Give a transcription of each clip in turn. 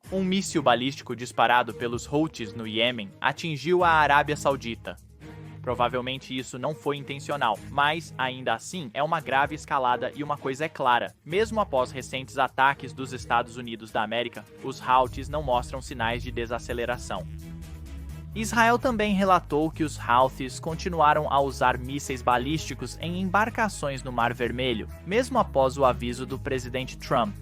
Um míssil balístico disparado pelos Houthis no Iêmen atingiu a Arábia Saudita. Provavelmente isso não foi intencional, mas, ainda assim, é uma grave escalada e uma coisa é clara. Mesmo após recentes ataques dos Estados Unidos da América, os Houthis não mostram sinais de desaceleração. Israel também relatou que os Houthis continuaram a usar mísseis balísticos em embarcações no Mar Vermelho, mesmo após o aviso do presidente Trump.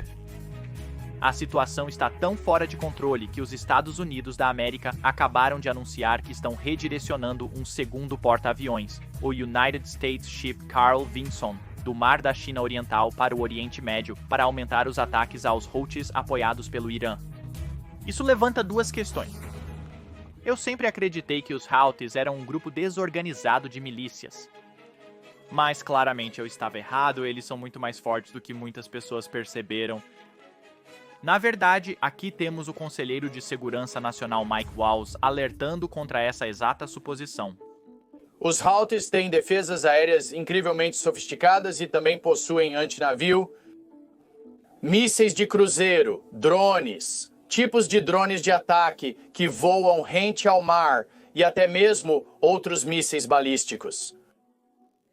A situação está tão fora de controle que os Estados Unidos da América acabaram de anunciar que estão redirecionando um segundo porta-aviões, o United States Ship Carl Vinson, do Mar da China Oriental para o Oriente Médio, para aumentar os ataques aos Houthis apoiados pelo Irã. Isso levanta duas questões. Eu sempre acreditei que os Houthis eram um grupo desorganizado de milícias. Mas claramente eu estava errado, eles são muito mais fortes do que muitas pessoas perceberam. Na verdade, aqui temos o conselheiro de Segurança Nacional Mike Waltz alertando contra essa exata suposição. Os Houthis têm defesas aéreas incrivelmente sofisticadas e também possuem antinavio, mísseis de cruzeiro, drones, tipos de drones de ataque que voam rente ao mar e até mesmo outros mísseis balísticos.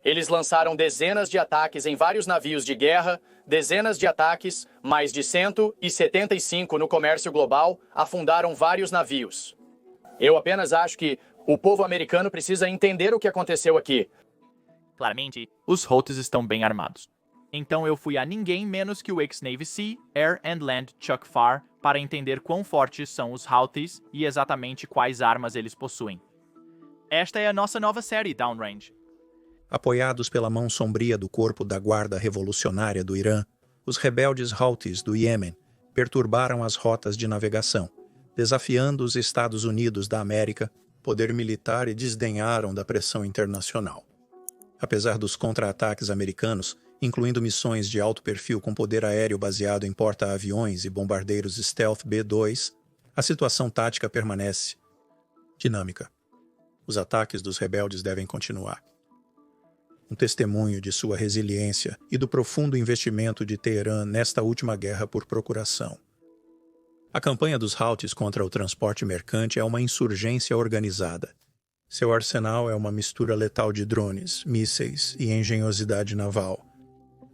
Eles lançaram dezenas de ataques em vários navios de guerra, dezenas de ataques, mais de 175 no comércio global, afundaram vários navios. Eu apenas acho que o povo americano precisa entender o que aconteceu aqui. Claramente, os Houthis estão bem armados. Então eu fui a ninguém menos que o ex-Navy Sea, Air and Land Chuck Farr para entender quão fortes são os Houthis e exatamente quais armas eles possuem. Esta é a nossa nova série Downrange. Apoiados pela mão sombria do corpo da Guarda Revolucionária do Irã, os rebeldes Houthis do Iêmen perturbaram as rotas de navegação, desafiando os Estados Unidos da América, poder militar e desdenharam da pressão internacional. Apesar dos contra-ataques americanos, incluindo missões de alto perfil com poder aéreo baseado em porta-aviões e bombardeiros Stealth B-2, a situação tática permanece dinâmica. Os ataques dos rebeldes devem continuar. Um testemunho de sua resiliência e do profundo investimento de Teherã nesta última guerra por procuração. A campanha dos Houthis contra o transporte mercante é uma insurgência organizada. Seu arsenal é uma mistura letal de drones, mísseis e engenhosidade naval.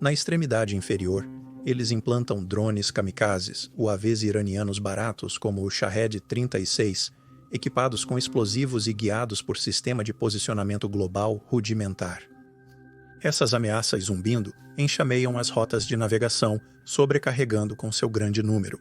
Na extremidade inferior, eles implantam drones kamikazes, UAVs iranianos baratos como o Shahed-36, equipados com explosivos e guiados por sistema de posicionamento global rudimentar. Essas ameaças zumbindo enxameiam as rotas de navegação, sobrecarregando com seu grande número.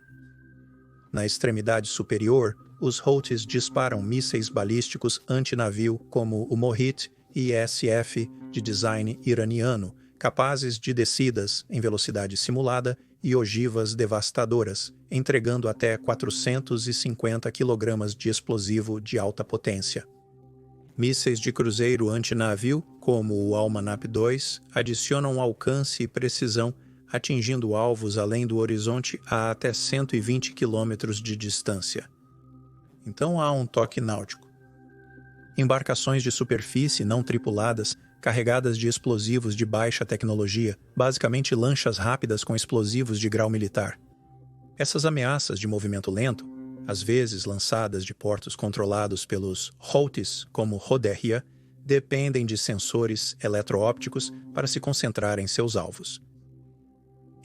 Na extremidade superior, os Houthis disparam mísseis balísticos antinavio como o Mohit ISF de design iraniano, capazes de descidas em velocidade simulada e ogivas devastadoras, entregando até 450 kg de explosivo de alta potência. Mísseis de cruzeiro antinavio, como o Almanap II, adicionam alcance e precisão, atingindo alvos além do horizonte a até 120 km de distância. Então há um toque náutico. Embarcações de superfície não tripuladas, carregadas de explosivos de baixa tecnologia, basicamente lanchas rápidas com explosivos de grau militar. Essas ameaças de movimento lento, às vezes lançadas de portos controlados pelos Houthis, como Roderria, dependem de sensores eletroópticos para se concentrar em seus alvos.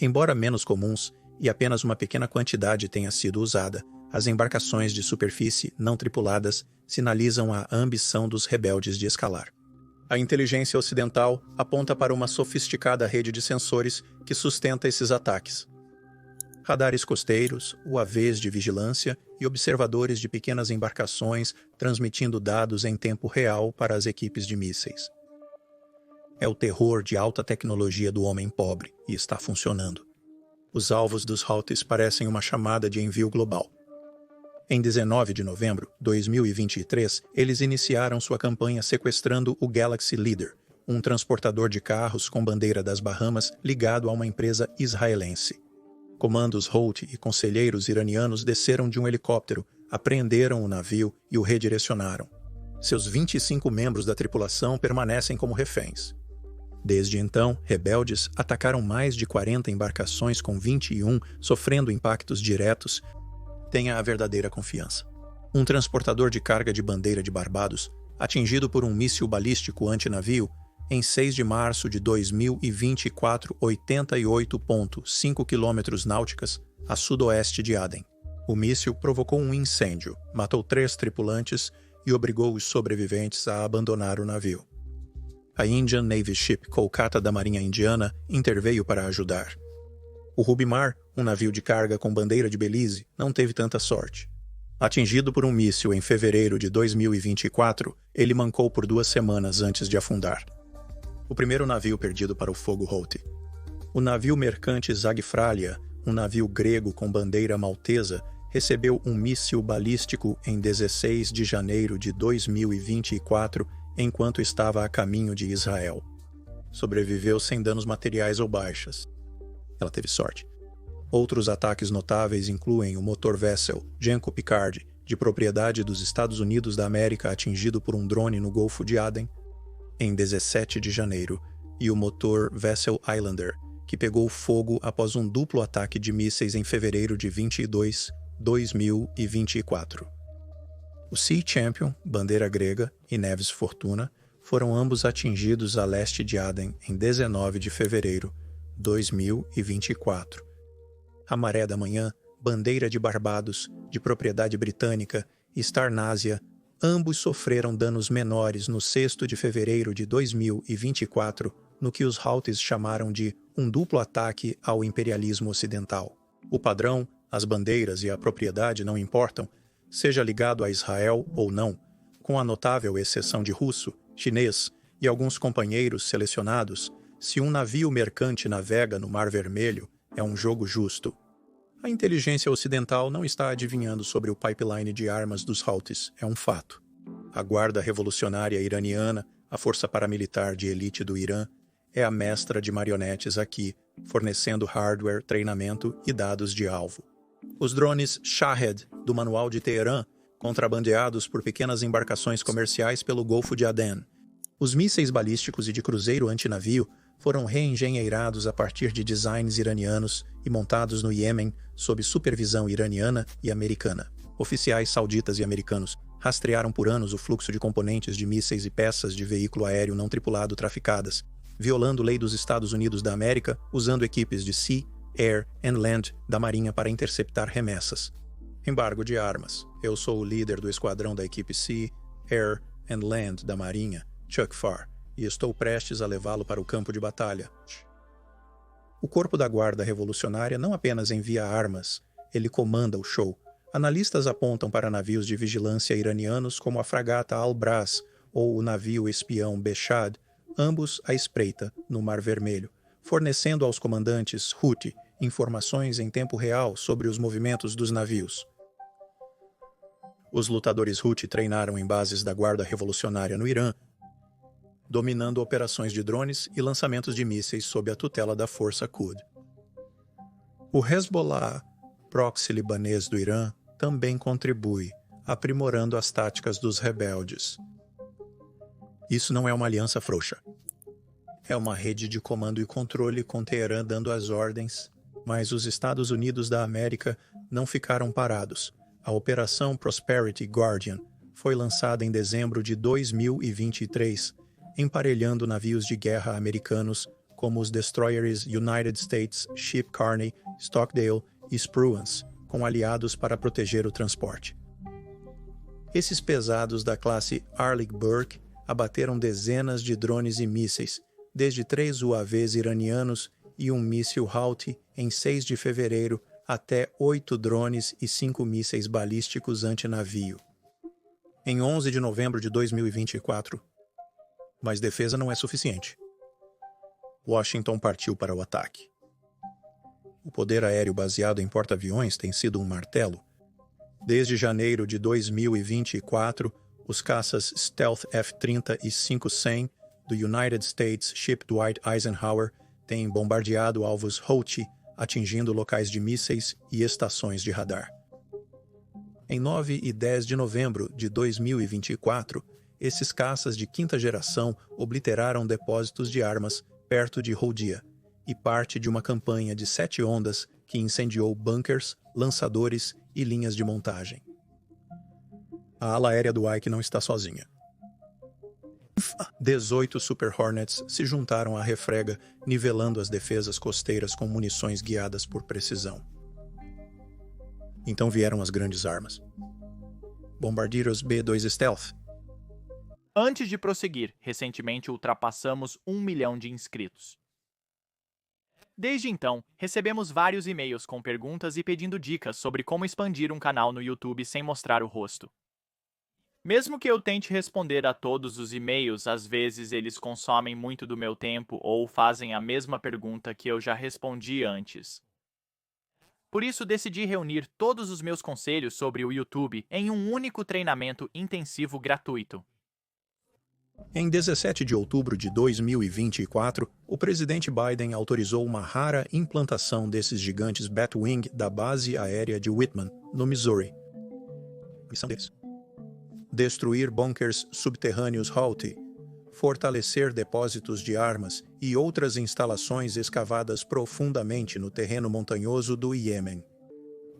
Embora menos comuns e apenas uma pequena quantidade tenha sido usada, as embarcações de superfície não tripuladas sinalizam a ambição dos rebeldes de escalar. A inteligência ocidental aponta para uma sofisticada rede de sensores que sustenta esses ataques. Radares costeiros, UAVs de vigilância e observadores de pequenas embarcações transmitindo dados em tempo real para as equipes de mísseis. É o terror de alta tecnologia do homem pobre e está funcionando. Os alvos dos Houthis parecem uma chamada de envio global. Em 19 de novembro de 2023, eles iniciaram sua campanha sequestrando o Galaxy Leader, um transportador de carros com bandeira das Bahamas ligado a uma empresa israelense. Comandos Houthi e conselheiros iranianos desceram de um helicóptero, apreenderam o navio e o redirecionaram. Seus 25 membros da tripulação permanecem como reféns. Desde então, rebeldes atacaram mais de 40 embarcações com 21 sofrendo impactos diretos. tenha a verdadeira confiança. Um transportador de carga de bandeira de Barbados, atingido por um míssil balístico antinavio, em 6 de março de 2024, 88,5 km náuticas a sudoeste de Aden. O míssil provocou um incêndio, matou 3 tripulantes e obrigou os sobreviventes a abandonar o navio. A Indian Navy Ship Kolkata da Marinha Indiana interveio para ajudar. O Ruby Mar, um navio de carga com bandeira de Belize, não teve tanta sorte. Atingido por um míssil em fevereiro de 2024, ele mancou por 2 semanas antes de afundar. O primeiro navio perdido para o fogo Houthi. O navio mercante Zagfralia, um navio grego com bandeira maltesa, recebeu um míssil balístico em 16 de janeiro de 2024, enquanto estava a caminho de Israel. Sobreviveu sem danos materiais ou baixas. Ela teve sorte. Outros ataques notáveis incluem o motor Vessel Genco Picard, de propriedade dos Estados Unidos da América, atingido por um drone no Golfo de Aden, em 17 de janeiro, e o motor Vessel Islander, que pegou fogo após um duplo ataque de mísseis em fevereiro de 2024. O Sea Champion, bandeira grega, e Neves Fortuna foram ambos atingidos a leste de Aden em 19 de fevereiro de 2024. A Maré da Manhã, bandeira de Barbados, de propriedade britânica, e Starnasia, ambos sofreram danos menores no 6º de fevereiro de 2024, no que os Houthis chamaram de um duplo ataque ao imperialismo ocidental. O padrão, as bandeiras e a propriedade não importam, seja ligado a Israel ou não, com a notável exceção de russo, chinês e alguns companheiros selecionados. Se um navio mercante navega no Mar Vermelho, é um jogo justo. A inteligência ocidental não está adivinhando sobre o pipeline de armas dos Houthis, é um fato. A Guarda Revolucionária Iraniana, a força paramilitar de elite do Irã, é a mestra de marionetes aqui, fornecendo hardware, treinamento e dados de alvo. Os drones Shahed, do Manual de Teherã, contrabandeados por pequenas embarcações comerciais pelo Golfo de Aden. Os mísseis balísticos e de cruzeiro antinavio foram reengenheirados a partir de designs iranianos e montados no Iêmen sob supervisão iraniana e americana. Oficiais sauditas e americanos rastrearam por anos o fluxo de componentes de mísseis e peças de veículo aéreo não tripulado traficadas, violando lei dos Estados Unidos da América, usando equipes de Sea, Air and Land da Marinha para interceptar remessas. Embargo de armas. Eu sou o líder do esquadrão da equipe Sea, Air and Land da Marinha, Chuck Farr, e estou prestes a levá-lo para o campo de batalha. O Corpo da Guarda Revolucionária não apenas envia armas, ele comanda o show. Analistas apontam para navios de vigilância iranianos como a fragata Al-Braz ou o navio espião Beshad, ambos à espreita no Mar Vermelho, fornecendo aos comandantes Houthi informações em tempo real sobre os movimentos dos navios. Os lutadores Houthi treinaram em bases da Guarda Revolucionária no Irã, dominando operações de drones e lançamentos de mísseis sob a tutela da Força Quds. O Hezbollah, proxy libanês do Irã, também contribui, aprimorando as táticas dos rebeldes. Isso não é uma aliança frouxa. É uma rede de comando e controle com Teherã dando as ordens, mas os Estados Unidos da América não ficaram parados. A Operação Prosperity Guardian foi lançada em dezembro de 2023, emparelhando navios de guerra americanos como os destroyers United States Ship Carney, Stockdale e Spruance, com aliados para proteger o transporte. Esses pesados da classe Arleigh Burke abateram dezenas de drones e mísseis, desde 3 UAVs iranianos e um míssil Houthi em 6 de fevereiro até 8 drones e 5 mísseis balísticos antinavio. Em 11 de novembro de 2024, mas defesa não é suficiente. Washington partiu para o ataque. O poder aéreo baseado em porta-aviões tem sido um martelo. Desde janeiro de 2024, os caças Stealth F-30 e 500 do United States Ship Dwight Eisenhower têm bombardeado alvos Houthi, atingindo locais de mísseis e estações de radar. Em 9 e 10 de novembro de 2024, esses caças de quinta geração obliteraram depósitos de armas perto de Houdia e parte de uma campanha de 7 ondas que incendiou bunkers, lançadores e linhas de montagem. A ala aérea do Ike não está sozinha. 18 Super Hornets se juntaram à refrega, nivelando as defesas costeiras com munições guiadas por precisão. Então vieram as grandes armas. Bombardeiros B-2 Stealth. Antes de prosseguir, recentemente ultrapassamos 1 milhão de inscritos. Desde então, recebemos vários e-mails com perguntas e pedindo dicas sobre como expandir um canal no YouTube sem mostrar o rosto. Mesmo que eu tente responder a todos os e-mails, às vezes eles consomem muito do meu tempo ou fazem a mesma pergunta que eu já respondi antes. Por isso, decidi reunir todos os meus conselhos sobre o YouTube em um único treinamento intensivo gratuito. Em 17 de outubro de 2024, o presidente Biden autorizou uma rara implantação desses gigantes Batwing da base aérea de Whitman, no Missouri. Missão deles: destruir bunkers subterrâneos Houthi, fortalecer depósitos de armas e outras instalações escavadas profundamente no terreno montanhoso do Iêmen.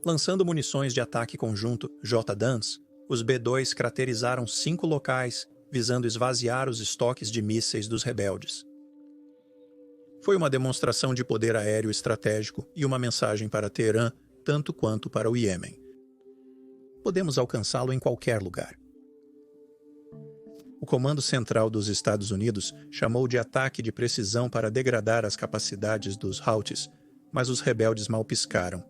Lançando munições de ataque conjunto JDAMs, os B-2 craterizaram 5 locais, visando esvaziar os estoques de mísseis dos rebeldes. Foi uma demonstração de poder aéreo estratégico e uma mensagem para Teherã, tanto quanto para o Iêmen. Podemos alcançá-lo em qualquer lugar. O Comando Central dos Estados Unidos chamou de ataque de precisão para degradar as capacidades dos Houthis, mas os rebeldes mal piscaram.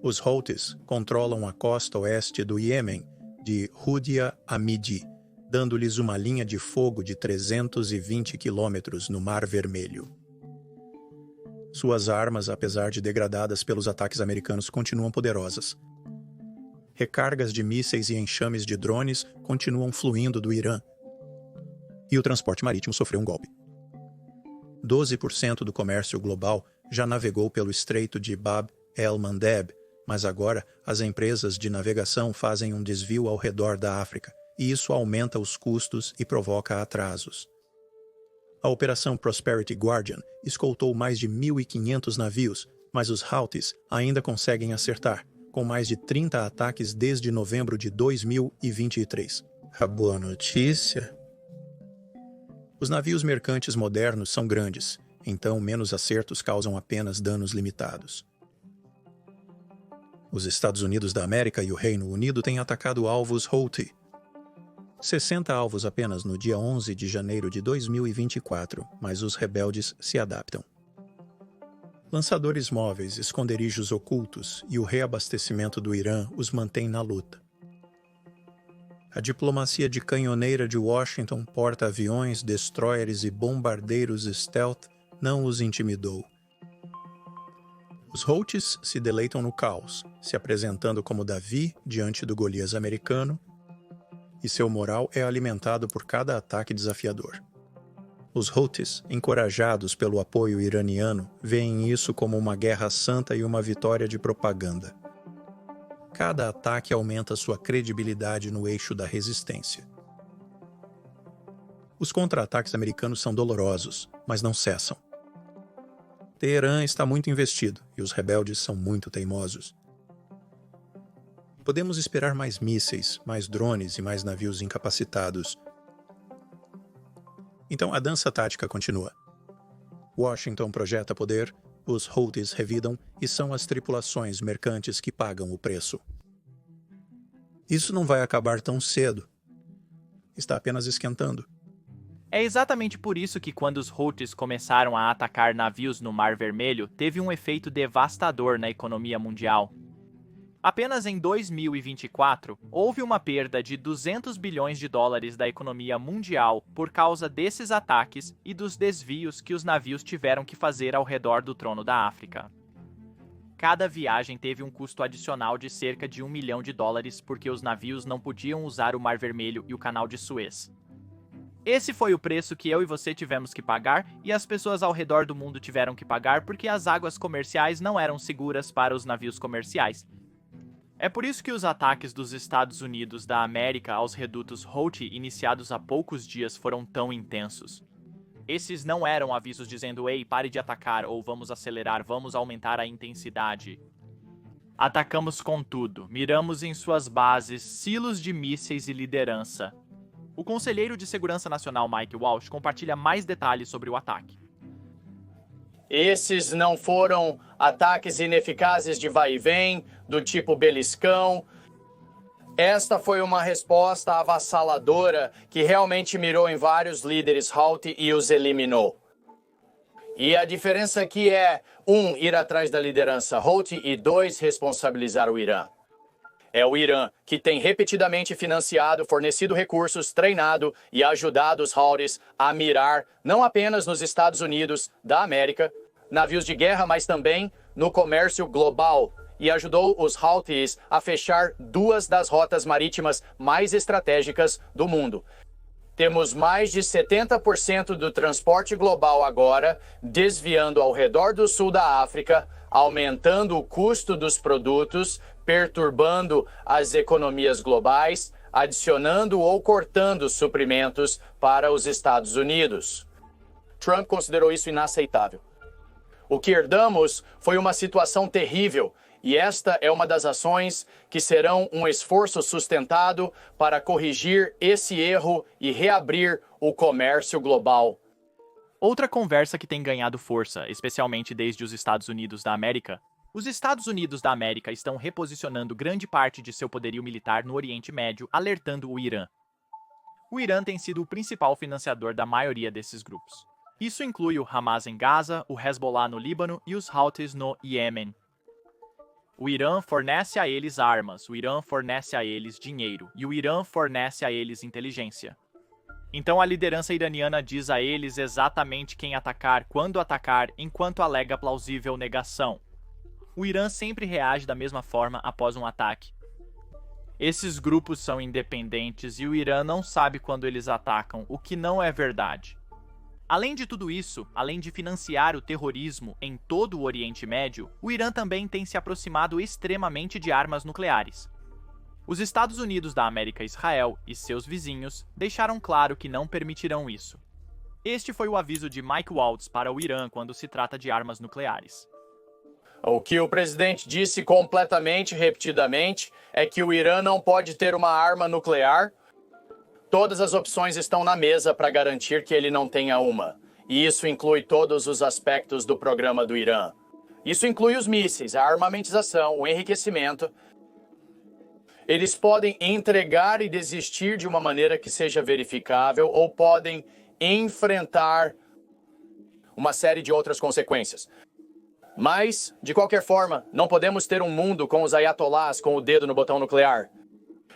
Os Houthis controlam a costa oeste do Iêmen, de Houdia a Midi, dando-lhes uma linha de fogo de 320 quilômetros no Mar Vermelho. Suas armas, apesar de degradadas pelos ataques americanos, continuam poderosas. Recargas de mísseis e enxames de drones continuam fluindo do Irã. E o transporte marítimo sofreu um golpe. 12% do comércio global já navegou pelo Estreito de Bab el-Mandeb, mas agora as empresas de navegação fazem um desvio ao redor da África, e isso aumenta os custos e provoca atrasos. A Operação Prosperity Guardian escoltou mais de 1.500 navios, mas os Houthis ainda conseguem acertar, com mais de 30 ataques desde novembro de 2023. A boa notícia? Os navios mercantes modernos são grandes, então menos acertos causam apenas danos limitados. Os Estados Unidos da América e o Reino Unido têm atacado alvos Houthi. 60 alvos apenas no dia 11 de janeiro de 2024, mas os rebeldes se adaptam. Lançadores móveis, esconderijos ocultos e o reabastecimento do Irã os mantêm na luta. A diplomacia de canhoneira de Washington, porta-aviões, destroyers e bombardeiros stealth não os intimidou. Os Houthis se deleitam no caos, se apresentando como Davi diante do Golias americano, e seu moral é alimentado por cada ataque desafiador. Os Houthis, encorajados pelo apoio iraniano, veem isso como uma guerra santa e uma vitória de propaganda. Cada ataque aumenta sua credibilidade no eixo da resistência. Os contra-ataques americanos são dolorosos, mas não cessam. Teherã está muito investido e os rebeldes são muito teimosos. Podemos esperar mais mísseis, mais drones e mais navios incapacitados. Então a dança tática continua. Washington projeta poder, os Houthis revidam e são as tripulações mercantes que pagam o preço. Isso não vai acabar tão cedo. Está apenas esquentando. É exatamente por isso que quando os Houthis começaram a atacar navios no Mar Vermelho, teve um efeito devastador na economia mundial. Apenas em 2024, houve uma perda de 200 bilhões de dólares da economia mundial por causa desses ataques e dos desvios que os navios tiveram que fazer ao redor do Trono da África. Cada viagem teve um custo adicional de cerca de $1 milhão porque os navios não podiam usar o Mar Vermelho e o Canal de Suez. Esse foi o preço que eu e você tivemos que pagar e as pessoas ao redor do mundo tiveram que pagar porque as águas comerciais não eram seguras para os navios comerciais. É por isso que os ataques dos Estados Unidos da América aos redutos Houthi iniciados há poucos dias foram tão intensos. Esses não eram avisos dizendo "Ei, pare de atacar" ou "Vamos acelerar, vamos aumentar a intensidade". Atacamos com tudo, miramos em suas bases, silos de mísseis e liderança. O conselheiro de Segurança Nacional Mike Walsh compartilha mais detalhes sobre o ataque. Esses não foram ataques ineficazes de vai e vem, do tipo beliscão. Esta foi uma resposta avassaladora que realmente mirou em vários líderes Houthi e os eliminou. E a diferença aqui é, 1, ir atrás da liderança Houthi e 2, responsabilizar o Irã. É o Irã que tem repetidamente financiado, fornecido recursos, treinado e ajudado os Houthis a mirar não apenas nos Estados Unidos da América, navios de guerra, mas também no comércio global, e ajudou os Houthis a fechar 2 das rotas marítimas mais estratégicas do mundo. Temos mais de 70% do transporte global agora desviando ao redor do sul da África, aumentando o custo dos produtos, perturbando as economias globais, adicionando ou cortando suprimentos para os Estados Unidos. Trump considerou isso inaceitável. O que herdamos foi uma situação terrível, e esta é uma das ações que serão um esforço sustentado para corrigir esse erro e reabrir o comércio global. Outra conversa que tem ganhado força, especialmente desde os Estados Unidos da América. Os Estados Unidos da América estão reposicionando grande parte de seu poderio militar no Oriente Médio, alertando o Irã. O Irã tem sido o principal financiador da maioria desses grupos. Isso inclui o Hamas em Gaza, o Hezbollah no Líbano e os Houthis no Iêmen. O Irã fornece a eles armas, o Irã fornece a eles dinheiro e o Irã fornece a eles inteligência. Então a liderança iraniana diz a eles exatamente quem atacar, quando atacar, enquanto alega plausível negação. O Irã sempre reage da mesma forma após um ataque. Esses grupos são independentes e o Irã não sabe quando eles atacam, o que não é verdade. Além de tudo isso, além de financiar o terrorismo em todo o Oriente Médio, o Irã também tem se aproximado extremamente de armas nucleares. Os Estados Unidos da América e Israel e seus vizinhos deixaram claro que não permitirão isso. Este foi o aviso de Mike Waltz para o Irã quando se trata de armas nucleares. O que o presidente disse completamente, repetidamente, é que o Irã não pode ter uma arma nuclear. Todas as opções estão na mesa para garantir que ele não tenha uma. E isso inclui todos os aspectos do programa do Irã. Isso inclui os mísseis, a armamentização, o enriquecimento. Eles podem entregar e desistir de uma maneira que seja verificável ou podem enfrentar uma série de outras consequências. Mas, de qualquer forma, não podemos ter um mundo com os ayatollahs com o dedo no botão nuclear.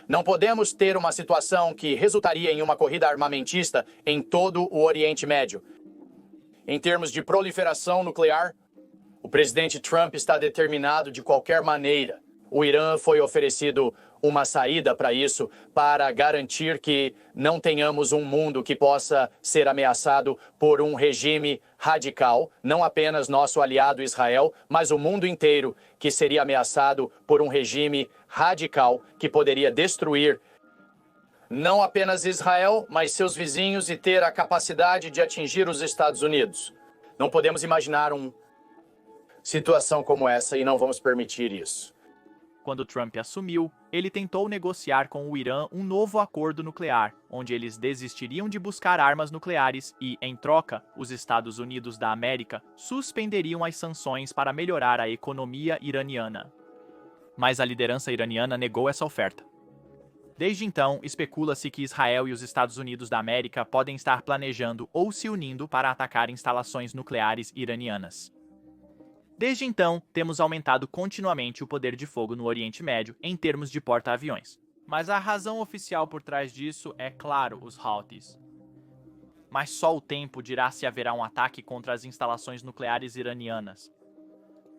Não podemos ter uma situação que resultaria em uma corrida armamentista em todo o Oriente Médio. Em termos de proliferação nuclear, o presidente Trump está determinado de qualquer maneira. O Irã foi oferecido uma saída para isso, para garantir que não tenhamos um mundo que possa ser ameaçado por um regime radical, não apenas nosso aliado Israel, mas o mundo inteiro que seria ameaçado por um regime radical que poderia destruir não apenas Israel, mas seus vizinhos e ter a capacidade de atingir os Estados Unidos. Não podemos imaginar uma situação como essa e não vamos permitir isso. Quando Trump assumiu, ele tentou negociar com o Irã um novo acordo nuclear, onde eles desistiriam de buscar armas nucleares e, em troca, os Estados Unidos da América suspenderiam as sanções para melhorar a economia iraniana. Mas a liderança iraniana negou essa oferta. Desde então, especula-se que Israel e os Estados Unidos da América podem estar planejando ou se unindo para atacar instalações nucleares iranianas. Desde então, temos aumentado continuamente o poder de fogo no Oriente Médio em termos de porta-aviões. Mas a razão oficial por trás disso é, claro, os Houthis. Mas só o tempo dirá se haverá um ataque contra as instalações nucleares iranianas.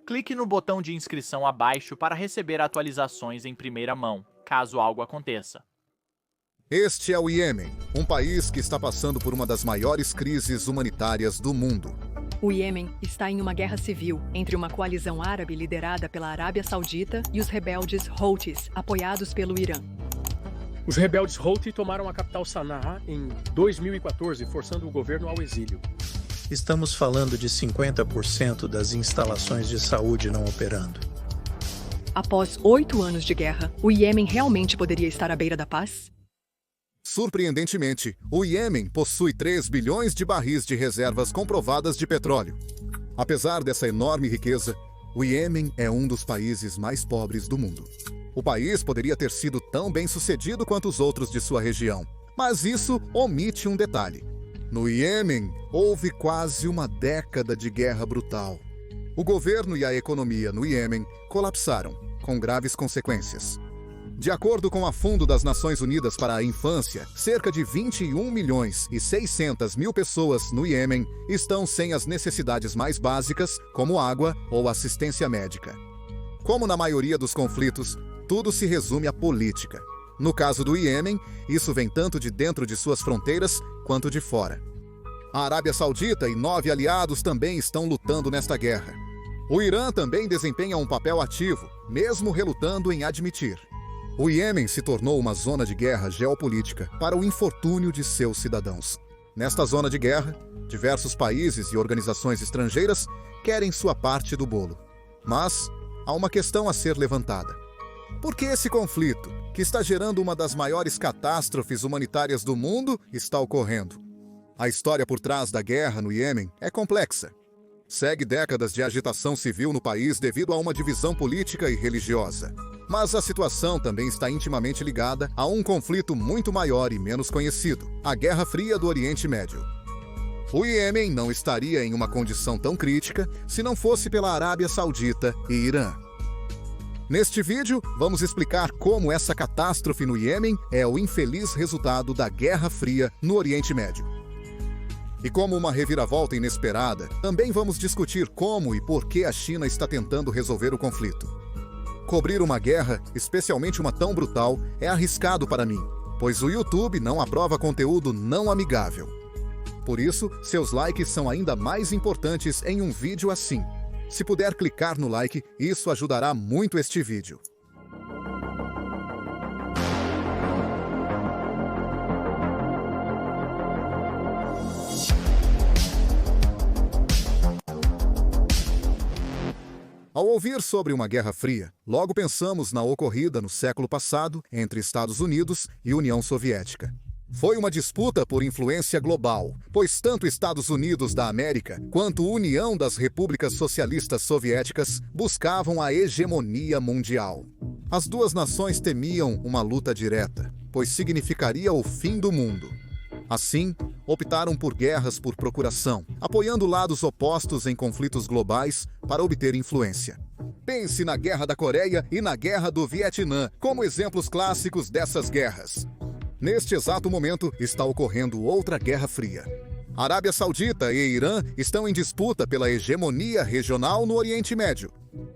Clique no botão de inscrição abaixo para receber atualizações em primeira mão, caso algo aconteça. Este é o Iêmen, um país que está passando por uma das maiores crises humanitárias do mundo. O Iêmen está em uma guerra civil entre uma coalizão árabe liderada pela Arábia Saudita e os rebeldes Houthis, apoiados pelo Irã. Os rebeldes Houthi tomaram a capital Sanaa em 2014, forçando o governo ao exílio. Estamos falando de 50% das instalações de saúde não operando. Após 8 anos de guerra, o Iêmen realmente poderia estar à beira da paz? Surpreendentemente, o Iêmen possui 3 bilhões de barris de reservas comprovadas de petróleo. Apesar dessa enorme riqueza, o Iêmen é um dos países mais pobres do mundo. O país poderia ter sido tão bem-sucedido quanto os outros de sua região, mas isso omite um detalhe. No Iêmen, houve quase uma década de guerra brutal. O governo e a economia no Iêmen colapsaram, com graves consequências. De acordo com a Fundo das Nações Unidas para a Infância, cerca de 21.600.000 pessoas no Iêmen estão sem as necessidades mais básicas, como água ou assistência médica. Como na maioria dos conflitos, tudo se resume à política. No caso do Iêmen, isso vem tanto de dentro de suas fronteiras quanto de fora. A Arábia Saudita e 9 aliados também estão lutando nesta guerra. O Irã também desempenha um papel ativo, mesmo relutando em admitir. O Iêmen se tornou uma zona de guerra geopolítica para o infortúnio de seus cidadãos. Nesta zona de guerra, diversos países e organizações estrangeiras querem sua parte do bolo. Mas há uma questão a ser levantada. Por que esse conflito, que está gerando uma das maiores catástrofes humanitárias do mundo, está ocorrendo? A história por trás da guerra no Iêmen é complexa. Segue décadas de agitação civil no país devido a uma divisão política e religiosa. Mas a situação também está intimamente ligada a um conflito muito maior e menos conhecido, a Guerra Fria do Oriente Médio. O Iêmen não estaria em uma condição tão crítica se não fosse pela Arábia Saudita e Irã. Neste vídeo, vamos explicar como essa catástrofe no Iêmen é o infeliz resultado da Guerra Fria no Oriente Médio. E como uma reviravolta inesperada, também vamos discutir como e por que a China está tentando resolver o conflito. Cobrir uma guerra, especialmente uma tão brutal, é arriscado para mim, pois o YouTube não aprova conteúdo não amigável. Por isso, seus likes são ainda mais importantes em um vídeo assim. Se puder clicar no like, isso ajudará muito este vídeo. Ao ouvir sobre uma Guerra Fria, logo pensamos na ocorrida no século passado entre Estados Unidos e União Soviética. Foi uma disputa por influência global, pois tanto Estados Unidos da América quanto União das Repúblicas Socialistas Soviéticas buscavam a hegemonia mundial. As duas nações temiam uma luta direta, pois significaria o fim do mundo. Assim, optaram por guerras por procuração, apoiando lados opostos em conflitos globais para obter influência. Pense na Guerra da Coreia e na Guerra do Vietnã como exemplos clássicos dessas guerras. Neste exato momento, está ocorrendo outra Guerra Fria. Arábia Saudita e Irã estão em disputa pela hegemonia regional no Oriente Médio.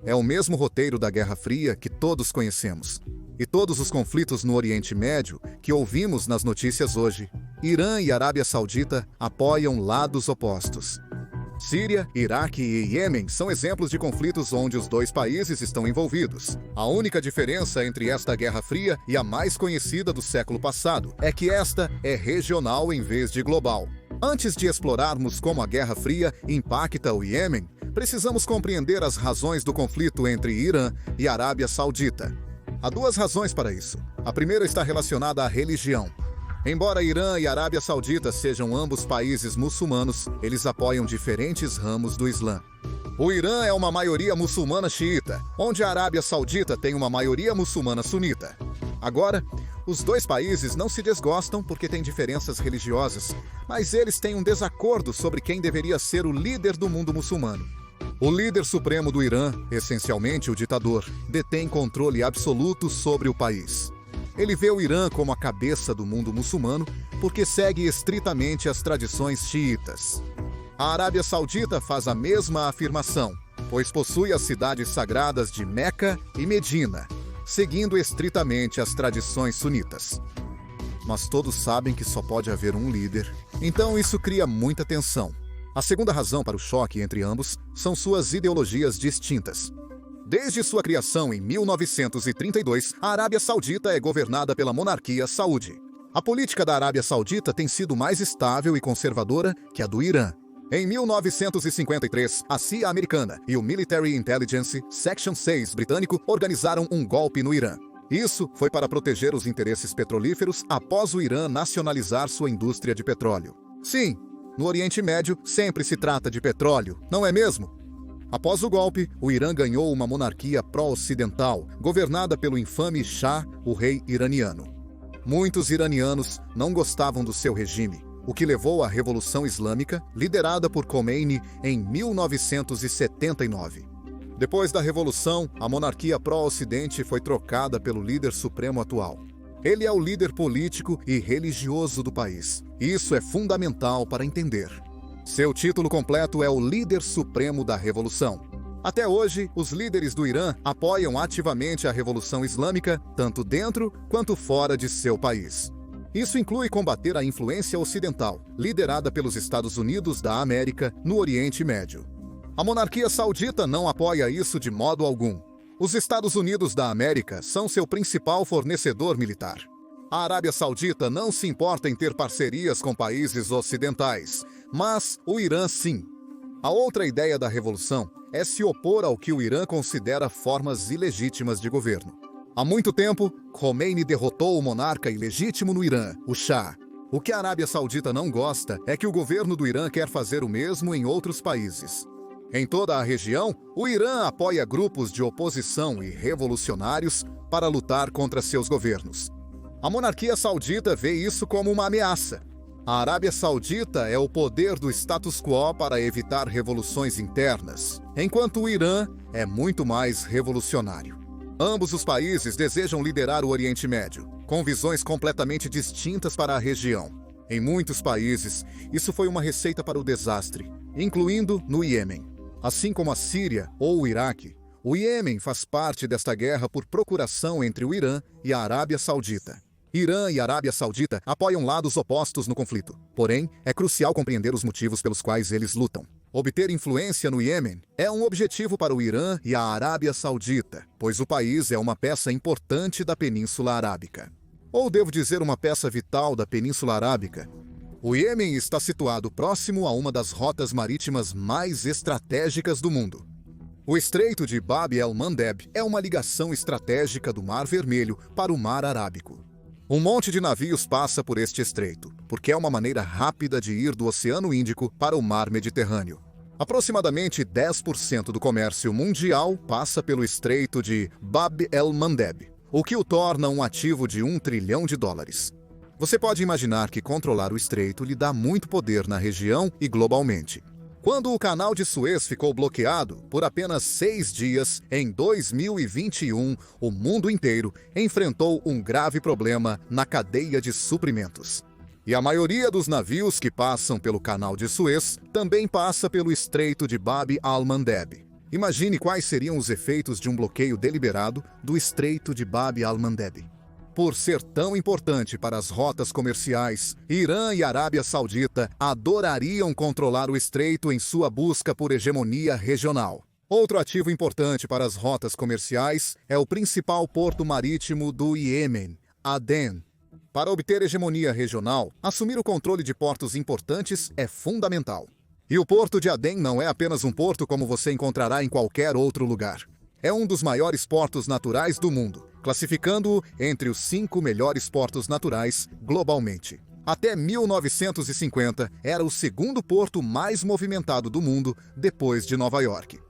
É o mesmo roteiro da Guerra Fria que todos conhecemos. E todos os conflitos no Oriente Médio que ouvimos nas notícias hoje, Irã e Arábia Saudita apoiam lados opostos. Síria, Iraque e Iêmen são exemplos de conflitos onde os dois países estão envolvidos. A única diferença entre esta Guerra Fria e a mais conhecida do século passado é que esta é regional em vez de global. Antes de explorarmos como a Guerra Fria impacta o Iêmen, precisamos compreender as razões do conflito entre Irã e Arábia Saudita. Há duas razões para isso. A primeira está relacionada à religião. Embora Irã e Arábia Saudita sejam ambos países muçulmanos, eles apoiam diferentes ramos do Islã. O Irã é uma maioria muçulmana xiita, onde a Arábia Saudita tem uma maioria muçulmana sunita. Agora, os dois países não se desgostam porque têm diferenças religiosas, mas eles têm um desacordo sobre quem deveria ser o líder do mundo muçulmano. O líder supremo do Irã, essencialmente o ditador, detém controle absoluto sobre o país. Ele vê o Irã como a cabeça do mundo muçulmano porque segue estritamente as tradições xiitas. A Arábia Saudita faz a mesma afirmação, pois possui as cidades sagradas de Meca e Medina, seguindo estritamente as tradições sunitas. Mas todos sabem que só pode haver um líder, então isso cria muita tensão. A segunda razão para o choque entre ambos são suas ideologias distintas. Desde sua criação em 1932, a Arábia Saudita é governada pela monarquia saúde. A política da Arábia Saudita tem sido mais estável e conservadora que a do Irã. Em 1953, a CIA americana e o Military Intelligence Section 6 britânico organizaram um golpe no Irã. Isso foi para proteger os interesses petrolíferos após o Irã nacionalizar sua indústria de petróleo. Sim, no Oriente Médio sempre se trata de petróleo, não é mesmo? Após o golpe, o Irã ganhou uma monarquia pró-ocidental, governada pelo infame Shah, o rei iraniano. Muitos iranianos não gostavam do seu regime, o que levou à Revolução Islâmica, liderada por Khomeini em 1979. Depois da Revolução, a monarquia pró-ocidente foi trocada pelo líder supremo atual. Ele é o líder político e religioso do país. Isso é fundamental para entender. Seu título completo é o Líder Supremo da Revolução. Até hoje, os líderes do Irã apoiam ativamente a Revolução Islâmica, tanto dentro quanto fora de seu país. Isso inclui combater a influência ocidental, liderada pelos Estados Unidos da América no Oriente Médio. A monarquia saudita não apoia isso de modo algum. Os Estados Unidos da América são seu principal fornecedor militar. A Arábia Saudita não se importa em ter parcerias com países ocidentais, mas o Irã sim. A outra ideia da revolução é se opor ao que o Irã considera formas ilegítimas de governo. Há muito tempo, Khomeini derrotou o monarca ilegítimo no Irã, o Shah. O que a Arábia Saudita não gosta é que o governo do Irã quer fazer o mesmo em outros países. Em toda a região, o Irã apoia grupos de oposição e revolucionários para lutar contra seus governos. A monarquia saudita vê isso como uma ameaça. A Arábia Saudita é o poder do status quo para evitar revoluções internas, enquanto o Irã é muito mais revolucionário. Ambos os países desejam liderar o Oriente Médio, com visões completamente distintas para a região. Em muitos países, isso foi uma receita para o desastre, incluindo no Iêmen. Assim como a Síria ou o Iraque, o Iêmen faz parte desta guerra por procuração entre o Irã e a Arábia Saudita. Irã e Arábia Saudita apoiam lados opostos no conflito. Porém, é crucial compreender os motivos pelos quais eles lutam. Obter influência no Iêmen é um objetivo para o Irã e a Arábia Saudita, pois o país é uma peça importante da Península Arábica. Ou devo dizer, uma peça vital da Península Arábica. O Iêmen está situado próximo a uma das rotas marítimas mais estratégicas do mundo. O Estreito de Bab el-Mandeb é uma ligação estratégica do Mar Vermelho para o Mar Arábico. Um monte de navios passa por este estreito, porque é uma maneira rápida de ir do Oceano Índico para o Mar Mediterrâneo. Aproximadamente 10% do comércio mundial passa pelo Estreito de Bab el-Mandeb, o que o torna um ativo de $1 trilhão. Você pode imaginar que controlar o estreito lhe dá muito poder na região e globalmente. Quando o Canal de Suez ficou bloqueado por apenas 6 dias, em 2021, o mundo inteiro enfrentou um grave problema na cadeia de suprimentos. E a maioria dos navios que passam pelo Canal de Suez também passa pelo Estreito de Bab al-Mandeb. Imagine quais seriam os efeitos de um bloqueio deliberado do Estreito de Bab al-Mandeb. Por ser tão importante para as rotas comerciais, Irã e Arábia Saudita adorariam controlar o estreito em sua busca por hegemonia regional. Outro ativo importante para as rotas comerciais é o principal porto marítimo do Iêmen, Aden. Para obter hegemonia regional, assumir o controle de portos importantes é fundamental. E o porto de Aden não é apenas um porto como você encontrará em qualquer outro lugar. É um dos maiores portos naturais do mundo, classificando-o entre os 5 melhores portos naturais globalmente. Até 1950, era o segundo porto mais movimentado do mundo, depois de Nova York.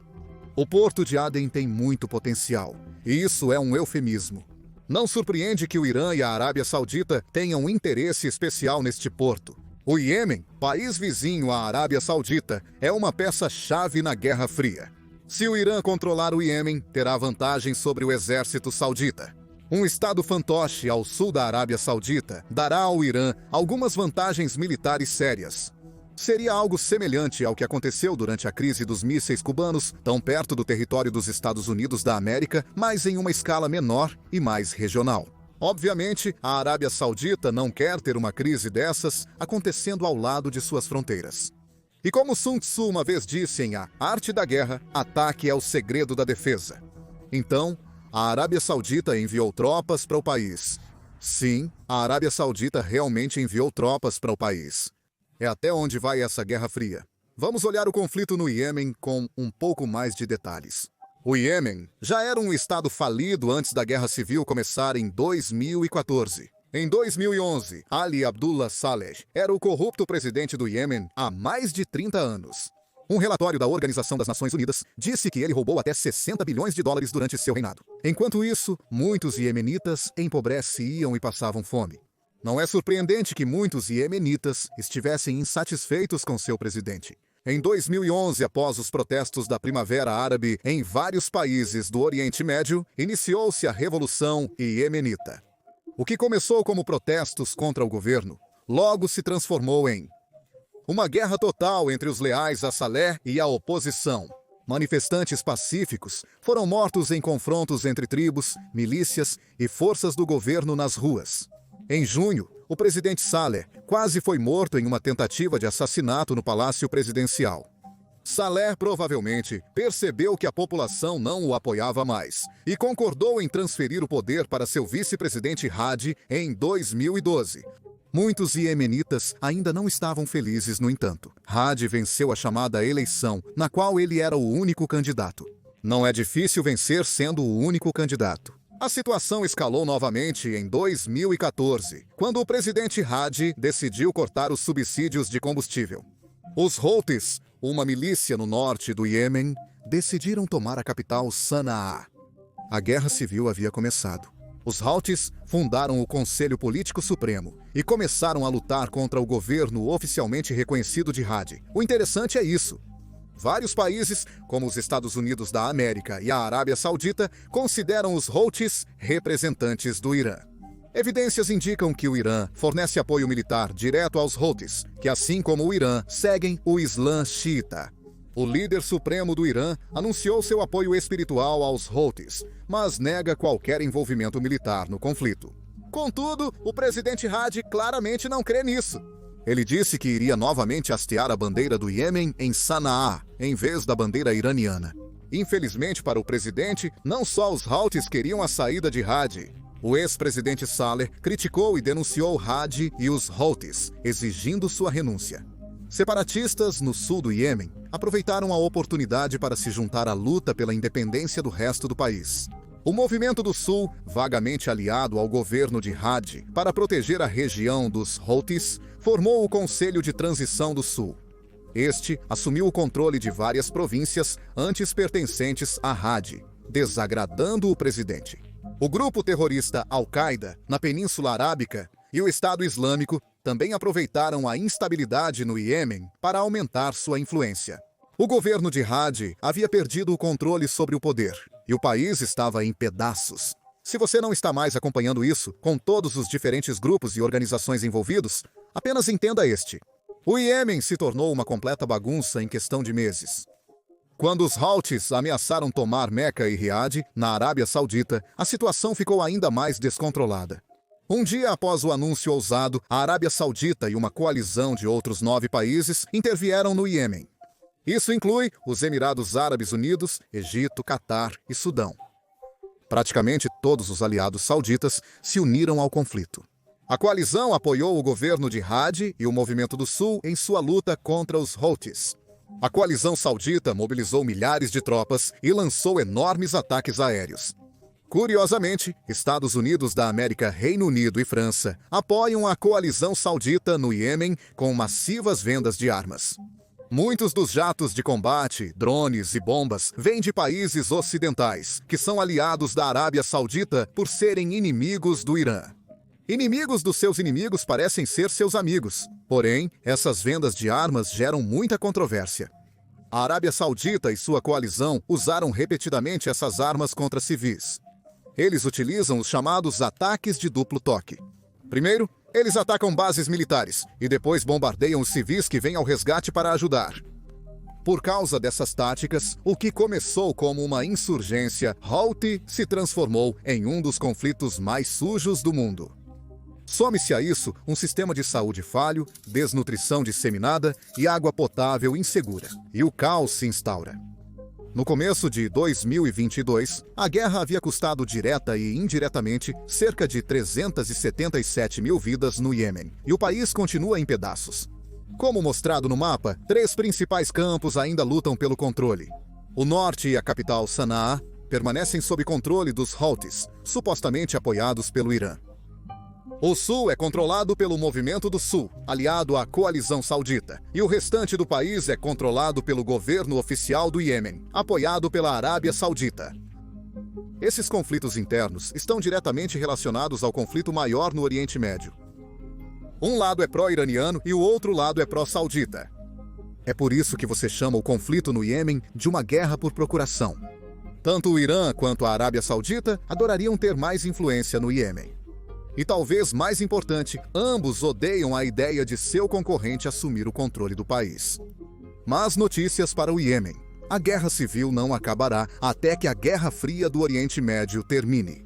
O porto de Aden tem muito potencial, e isso é um eufemismo. Não surpreende que o Irã e a Arábia Saudita tenham um interesse especial neste porto. O Iêmen, país vizinho à Arábia Saudita, é uma peça-chave na Guerra Fria. Se o Irã controlar o Iêmen, terá vantagem sobre o exército saudita. Um estado fantoche ao sul da Arábia Saudita dará ao Irã algumas vantagens militares sérias. Seria algo semelhante ao que aconteceu durante a crise dos mísseis cubanos, tão perto do território dos Estados Unidos da América, mas em uma escala menor e mais regional. Obviamente, a Arábia Saudita não quer ter uma crise dessas acontecendo ao lado de suas fronteiras. E como Sun Tzu uma vez disse em A Arte da Guerra, ataque é o segredo da defesa. Então, a Arábia Saudita enviou tropas para o país. Sim, a Arábia Saudita realmente enviou tropas para o país. É até onde vai essa Guerra Fria. Vamos olhar o conflito no Iêmen com um pouco mais de detalhes. O Iêmen já era um estado falido antes da guerra civil começar em 2014. Em 2011, Ali Abdullah Saleh era o corrupto presidente do Iêmen há mais de 30 anos. Um relatório da Organização das Nações Unidas disse que ele roubou até 60 bilhões de dólares durante seu reinado. Enquanto isso, muitos iemenitas empobreciam e passavam fome. Não é surpreendente que muitos iemenitas estivessem insatisfeitos com seu presidente. Em 2011, após os protestos da Primavera Árabe em vários países do Oriente Médio, iniciou-se a Revolução Iemenita. O que começou como protestos contra o governo, logo se transformou em uma guerra total entre os leais a Saleh e a oposição. Manifestantes pacíficos foram mortos em confrontos entre tribos, milícias e forças do governo nas ruas. Em junho, o presidente Saleh quase foi morto em uma tentativa de assassinato no Palácio Presidencial. Saleh provavelmente percebeu que a população não o apoiava mais e concordou em transferir o poder para seu vice-presidente Hadi em 2012. Muitos iemenitas ainda não estavam felizes, no entanto. Hadi venceu a chamada eleição, na qual ele era o único candidato. Não é difícil vencer sendo o único candidato. A situação escalou novamente em 2014, quando o presidente Hadi decidiu cortar os subsídios de combustível. Os Houthis, uma milícia no norte do Iêmen, decidiram tomar a capital Sanaa. A guerra civil havia começado. Os Houthis fundaram o Conselho Político Supremo e começaram a lutar contra o governo oficialmente reconhecido de Hadi. O interessante é isso. Vários países, como os Estados Unidos da América e a Arábia Saudita, consideram os Houthis representantes do Irã. Evidências indicam que o Irã fornece apoio militar direto aos Houthis, que, assim como o Irã, seguem o Islã xiita. O líder supremo do Irã anunciou seu apoio espiritual aos Houthis, mas nega qualquer envolvimento militar no conflito. Contudo, o presidente Hadi claramente não crê nisso. Ele disse que iria novamente hastear a bandeira do Iêmen em Sanaa, em vez da bandeira iraniana. Infelizmente para o presidente, não só os Houthis queriam a saída de Hadi. O ex-presidente Saleh criticou e denunciou Hadi e os Houthis, exigindo sua renúncia. Separatistas no sul do Iêmen aproveitaram a oportunidade para se juntar à luta pela independência do resto do país. O Movimento do Sul, vagamente aliado ao governo de Hadi para proteger a região dos Houthis, formou o Conselho de Transição do Sul. Este assumiu o controle de várias províncias antes pertencentes a Hadi, desagradando o presidente. O grupo terrorista Al-Qaeda, na Península Arábica, e o Estado Islâmico também aproveitaram a instabilidade no Iêmen para aumentar sua influência. O governo de Hadi havia perdido o controle sobre o poder, e o país estava em pedaços. Se você não está mais acompanhando isso, com todos os diferentes grupos e organizações envolvidos, apenas entenda este. O Iêmen se tornou uma completa bagunça em questão de meses. Quando os Houthis ameaçaram tomar Meca e Riad, na Arábia Saudita, a situação ficou ainda mais descontrolada. Um dia após o anúncio ousado, a Arábia Saudita e uma coalizão de outros 9 países intervieram no Iêmen. Isso inclui os Emirados Árabes Unidos, Egito, Catar e Sudão. Praticamente todos os aliados sauditas se uniram ao conflito. A coalizão apoiou o governo de Hadi e o Movimento do Sul em sua luta contra os Houthis. A coalizão saudita mobilizou milhares de tropas e lançou enormes ataques aéreos. Curiosamente, Estados Unidos da América, Reino Unido e França apoiam a coalizão saudita no Iêmen com massivas vendas de armas. Muitos dos jatos de combate, drones e bombas vêm de países ocidentais, que são aliados da Arábia Saudita por serem inimigos do Irã. Inimigos dos seus inimigos parecem ser seus amigos, porém, essas vendas de armas geram muita controvérsia. A Arábia Saudita e sua coalizão usaram repetidamente essas armas contra civis. Eles utilizam os chamados ataques de duplo toque. Primeiro, eles atacam bases militares e depois bombardeiam os civis que vêm ao resgate para ajudar. Por causa dessas táticas, o que começou como uma insurgência Houthi se transformou em um dos conflitos mais sujos do mundo. Some-se a isso um sistema de saúde falho, desnutrição disseminada e água potável insegura. E o caos se instaura. No começo de 2022, a guerra havia custado direta e indiretamente cerca de 377 mil vidas no Iêmen, e o país continua em pedaços. Como mostrado no mapa, 3 principais campos ainda lutam pelo controle. O norte e a capital Sanaa permanecem sob controle dos Houthis, supostamente apoiados pelo Irã. O sul é controlado pelo Movimento do Sul, aliado à coalizão saudita, e o restante do país é controlado pelo governo oficial do Iêmen, apoiado pela Arábia Saudita. Esses conflitos internos estão diretamente relacionados ao conflito maior no Oriente Médio. Um lado é pró-iraniano e o outro lado é pró-saudita. É por isso que você chama o conflito no Iêmen de uma guerra por procuração. Tanto o Irã quanto a Arábia Saudita adorariam ter mais influência no Iêmen. E talvez mais importante, ambos odeiam a ideia de seu concorrente assumir o controle do país. Más notícias para o Iêmen. A guerra civil não acabará até que a Guerra Fria do Oriente Médio termine.